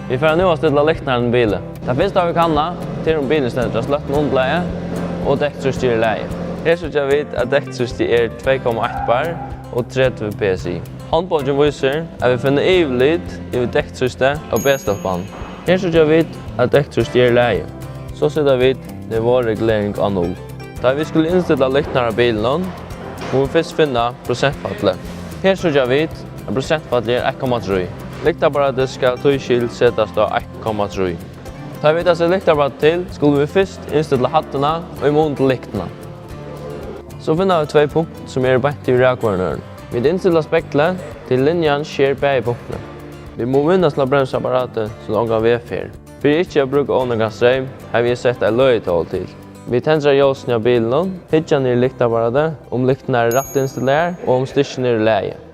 Vi får nu att ställa läktaren i bilen. Det första vi kan till om bilen ställer oss lätt underläge och däcktrust i läge. Här så jag vet att däcktrust är 2,8 bar och 30 psi. Handbogen visar att vi finner evigt i däcktrustet och B-stoppen. Här så jag vet att däcktrust är läge. Så sätter vi nivåreglering av 0. Da vi skulle inställa läktaren i bilen, må vi först finna procentfallet. Här så jag vet att procentfallet är 1,3. Lyktapparatet ska tøyskilt sättas då 1,3. Da vi tar seg lyktapparatet til, skulle vi først innstille hattene og imot lyktarna. Så finner vi 2 punkt som bænt i reakvarnøren. Vi innstiller speklet til linjen skjer begge punktene. Vi må minnes til bremsapparatet så langt vi fer. For ikke å bruke åndegass strøm har vi sett en løytål til. Vi tendrer ljósen av bilen, hittar ner lyktapparatet om lykten rett installert og om styrken i läge.